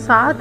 7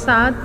7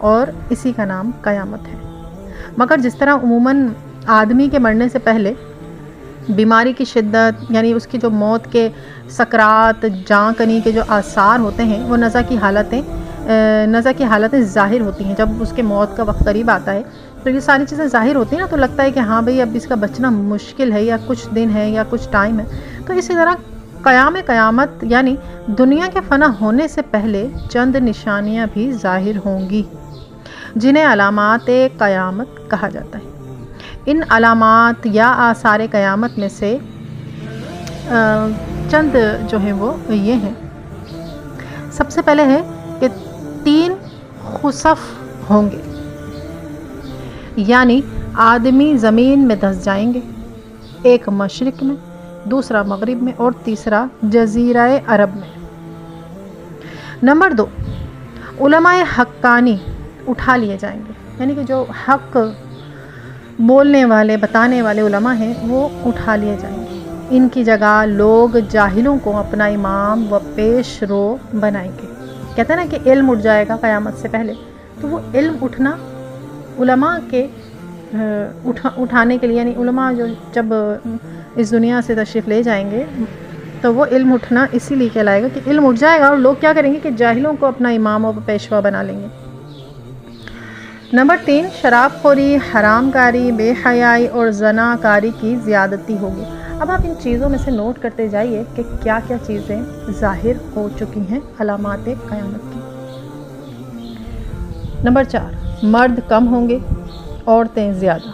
اور اسی کا نام قیامت ہے۔ مگر جس طرح عموماً آدمی کے مرنے سے پہلے بیماری کی شدت یعنی اس کی جو موت کے سکرات، جاں کنی کے جو آثار ہوتے ہیں وہ نزع کی حالتیں ظاہر ہوتی ہیں۔ جب اس کے موت کا وقت قریب آتا ہے تو یہ ساری چیزیں ظاہر ہوتی ہیں نا، تو لگتا ہے کہ ہاں بھئی اب اس کا بچنا مشکل ہے، یا کچھ دن ہے یا کچھ ٹائم ہے۔ تو اسی طرح قیامت یعنی دنیا کے فنا ہونے سے پہلے چند نشانیاں بھی ظاہر ہوں گی، جنہیں علامات قیامت کہا جاتا ہے۔ ان علامات یا آثار قیامت میں سے چند جو ہیں وہ یہ ہیں۔ سب سے پہلے ہے کہ 3 خسف ہوں گے، یعنی آدمی زمین میں دھس جائیں گے، ایک مشرق میں، دوسرا مغرب میں اور تیسرا جزیرہ عرب میں۔ نمبر 2، علماء حقانی اٹھا لیے جائیں گے، یعنی کہ جو حق بولنے والے بتانے والے علماء ہیں وہ اٹھا لیے جائیں گے۔ ان کی جگہ لوگ جاہلوں کو اپنا امام و پیش رو بنائیں گے۔ کہتے ہیں نا کہ علم اٹھ جائے گا قیامت سے پہلے، تو وہ علم اٹھنا علماء کے اٹھانے کے لیے، یعنی علماء جو جب اس دنیا سے تشریف لے جائیں گے تو وہ علم اٹھنا اسی لیے کہلائے گا کہ علم اٹھ جائے گا، اور لوگ کیا کریں گے کہ جاہلوں کو اپنا امام و پیشوا بنا لیں گے۔ نمبر 3، شراب خوری، حرام کاری، بے حیائی اور زنا کاری کی زیادتی ہوگی۔ اب آپ ان چیزوں میں سے نوٹ کرتے جائیے کہ کیا کیا چیزیں ظاہر ہو چکی ہیں علامات قیامت کی۔ نمبر 4، مرد کم ہوں گے، عورتیں زیادہ،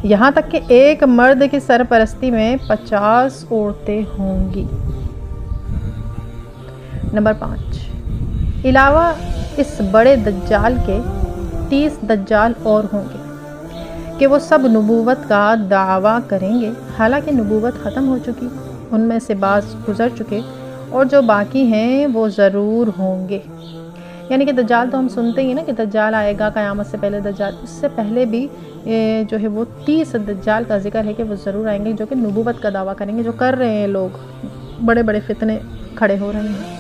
یہاں تک کہ ایک مرد کی سرپرستی میں 50 عورتیں ہوں گی۔ نمبر 5، علاوہ اس بڑے دجال کے 30 دجال اور ہوں گے کہ وہ سب نبوت کا دعویٰ کریں گے، حالانکہ نبوت ختم ہو چکی، ان میں سے بعض گزر چکے اور جو باقی ہیں وہ ضرور ہوں گے۔ یعنی کہ دجال تو ہم سنتے ہی نا کہ دجال آئے گا قیامت سے پہلے دجال، اس سے پہلے بھی جو ہے وہ 30 دجال کا ذکر ہے کہ وہ ضرور آئیں گے، جو کہ نبوت کا دعویٰ کریں گے، جو کر رہے ہیں لوگ، بڑے بڑے فتنے کھڑے ہو رہے ہیں۔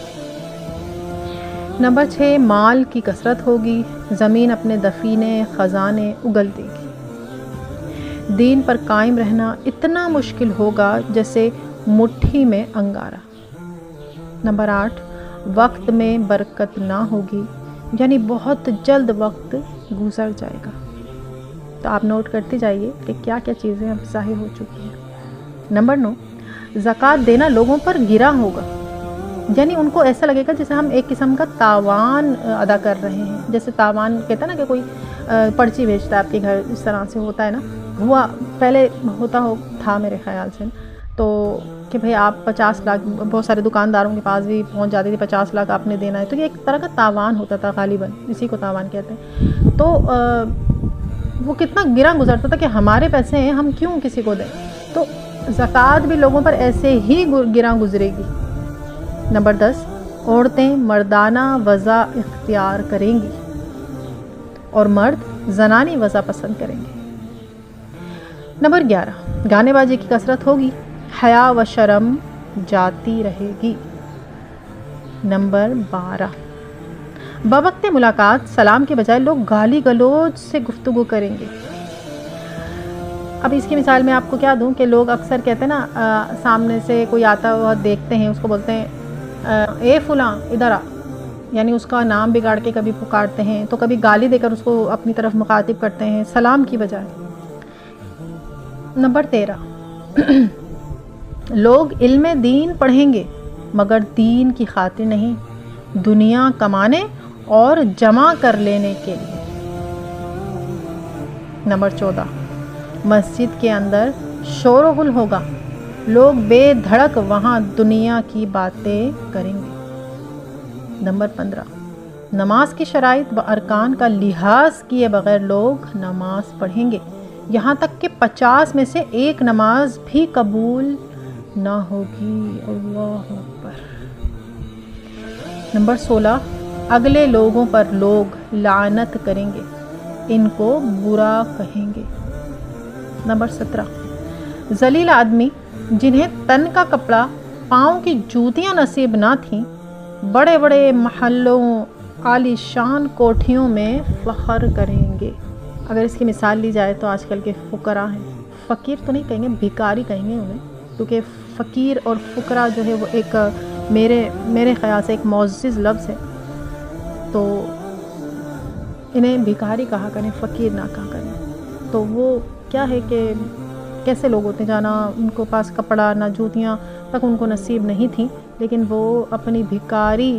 نمبر 6، مال کی کثرت ہوگی، زمین اپنے دفینے خزانے اگل دے گی، دین پر قائم رہنا اتنا مشکل ہوگا جیسے مٹھی میں انگارہ۔ نمبر 8، وقت میں برکت نہ ہوگی، یعنی بہت جلد وقت گزر جائے گا۔ تو آپ نوٹ کرتے جائیے کہ کیا کیا چیزیں اب ظاہر ہو چکی ہیں۔ نمبر 9، زکوٰۃ دینا لوگوں پر گرا ہوگا، یعنی ان کو ایسا لگے گا جیسے ہم ایک قسم کا تاوان ادا کر رہے ہیں۔ جیسے تاوان کہتا ہے نا کہ کوئی پرچی بھیجتا ہے آپ کے گھر، اس طرح سے ہوتا ہے نا، ہوا پہلے تھا میرے خیال سے، تو کہ بھئی آپ 50 لاکھ، بہت سارے دکانداروں کے پاس بھی پہنچ جاتی تھی 50 لاکھ آپ نے دینا ہے، تو یہ ایک طرح کا تاوان ہوتا تھا، غالباً اسی کو تاوان کہتے ہیں۔ تو وہ کتنا گرا گزرتا تھا کہ ہمارے پیسے ہیں، ہم کیوں کسی کو دیں، تو زکوٰۃ بھی لوگوں پر ایسے ہی گرا گزرے گی۔ نمبر 10، عورتیں مردانہ وضع اختیار کریں گی اور مرد زنانی وضع پسند کریں گے۔ نمبر 11، گانے بازی کی کثرت ہوگی، حیا و شرم جاتی رہے گی۔ نمبر 12، بوقت ملاقات سلام کے بجائے لوگ گالی گلوچ سے گفتگو کریں گے۔ اب اس کی مثال میں آپ کو کیا دوں کہ لوگ اکثر کہتے ہیں نا، سامنے سے کوئی آتا ہوا دیکھتے ہیں، اس کو بولتے ہیں اے فلاں ادھر آ، یعنی اس کا نام بگاڑ کے کبھی پکارتے ہیں، تو کبھی گالی دے کر اس کو اپنی طرف مخاطب کرتے ہیں سلام کی بجائے۔ نمبر 13، لوگ علم دین پڑھیں گے مگر دین کی خاطر نہیں، دنیا کمانے اور جمع کر لینے کے لیے۔ نمبر 14، مسجد کے اندر شور و غل ہوگا، لوگ بے دھڑک وہاں دنیا کی باتیں کریں گے۔ نمبر 15، نماز کی شرائط و ارکان کا لحاظ کیے بغیر لوگ نماز پڑھیں گے، یہاں تک کہ 50 میں سے ایک نماز بھی قبول نہ ہوگی۔ اللہ اکبر۔ نمبر 16، اگلے لوگوں پر لوگ لعنت کریں گے، ان کو برا کہیں گے۔ نمبر 17، ذلیل آدمی جنہیں تن کا کپڑا، پاؤں کی جوتیاں نصیب نہ تھیں، بڑے بڑے محلوں عالی شان کوٹھیوں میں فخر کریں گے۔ اگر اس کی مثال لی جائے تو آج کل کے فقراء ہیں، فقیر تو نہیں کہیں گے، بھکاری کہیں گے انہیں، کیونکہ فقیر اور فقراء جو ہے وہ ایک میرے خیال سے ایک معزز لفظ ہے، تو انہیں بھکاری کہا کریں، فقیر نہ کہا کریں۔ تو وہ کیا ہے کہ کیسے لوگ ہوتے جانا، ان کو پاس کپڑا نہ جوتیاں تک ان کو نصیب نہیں تھیں، لیکن وہ اپنی بھکاری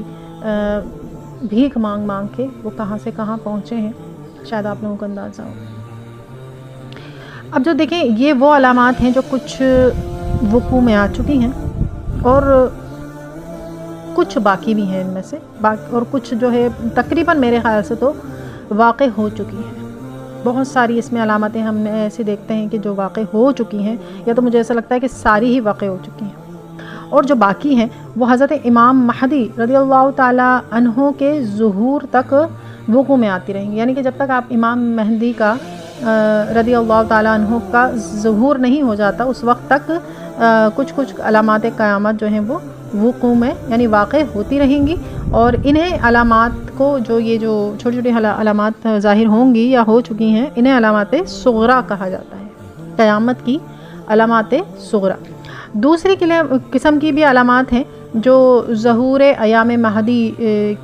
بھیک مانگ مانگ کے وہ کہاں سے کہاں پہنچے ہیں، شاید آپ لوگوں کو اندازہ ہو۔ اب جو دیکھیں یہ وہ علامات ہیں جو کچھ وقوع میں آ چکی ہیں اور کچھ باقی بھی ہیں ان میں سے، اور کچھ جو ہے تقریباً میرے خیال سے تو واقع ہو چکی ہیں۔ بہت ساری اس میں علامتیں ہم ایسے دیکھتے ہیں کہ جو واقع ہو چکی ہیں، یا تو مجھے ایسا لگتا ہے کہ ساری ہی واقع ہو چکی ہیں، اور جو باقی ہیں وہ حضرت امام مہدی رضی اللہ تعالی عنہ کے ظہور تک وقوع میں آتی رہیں گی، یعنی کہ جب تک آپ امام مہدی کا رضی اللہ تعالی عنہ کا ظہور نہیں ہو جاتا اس وقت تک کچھ علامات قیامت جو ہیں وہ وقوع میں یعنی واقع ہوتی رہیں گی، اور انہیں علامات کو یہ جو چھوٹی چھوٹی علامات ظاہر ہوں گی یا ہو چکی ہیں، انہیں علامات صغریٰ کہا جاتا ہے، قیامت کی علامات صغریٰ۔ دوسری قسم کی بھی علامات ہیں جو ظہور ایام مہدی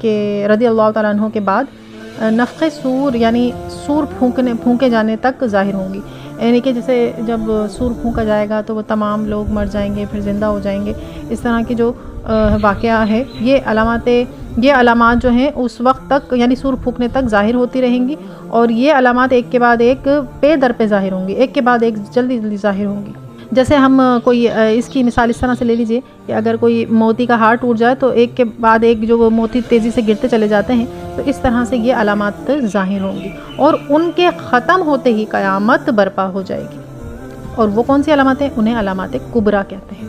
کے رضی اللہ تعالیٰ عنہ کے بعد نفخ سور یعنی سور پھونکے جانے تک ظاہر ہوں گی، یعنی کہ جیسے جب سور پھونکا جائے گا تو وہ تمام لوگ مر جائیں گے، پھر زندہ ہو جائیں گے، اس طرح کی جو واقعہ ہے، یہ علامات جو ہیں اس وقت تک یعنی سور پھونکنے تک ظاہر ہوتی رہیں گی، اور یہ علامات ایک کے بعد ایک پے در پہ ظاہر ہوں گی، ایک کے بعد ایک جلدی جلدی ظاہر ہوں گی۔ جیسے ہم کوئی اس کی مثال اس طرح سے لے لیجئے کہ اگر کوئی موتی کا ہار ٹوٹ جائے تو ایک کے بعد ایک جو وہ موتی تیزی سے گرتے چلے جاتے ہیں، تو اس طرح سے یہ علامات ظاہر ہوں گی، اور ان کے ختم ہوتے ہی قیامت برپا ہو جائے گی۔ اور وہ کون سی علامتیں؟ انہیں علامات کبریٰ کہتے ہیں۔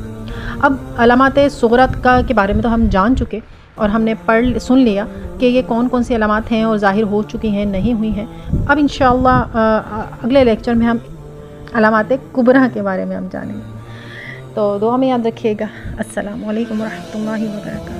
اب علامات صغریٰ کے بارے میں تو ہم جان چکے اور ہم نے سن لیا کہ یہ کون کون سی علامات ہیں اور ظاہر ہو چکی ہیں، نہیں ہوئی ہیں۔ اب انشاءاللہ اگلے لیکچر میں ہم علامات کبریٰ کے بارے میں ہم جانیں گے، تو دعا میں یاد رکھیے گا۔ السلام علیکم ورحمۃ اللہ وبرکاتہ۔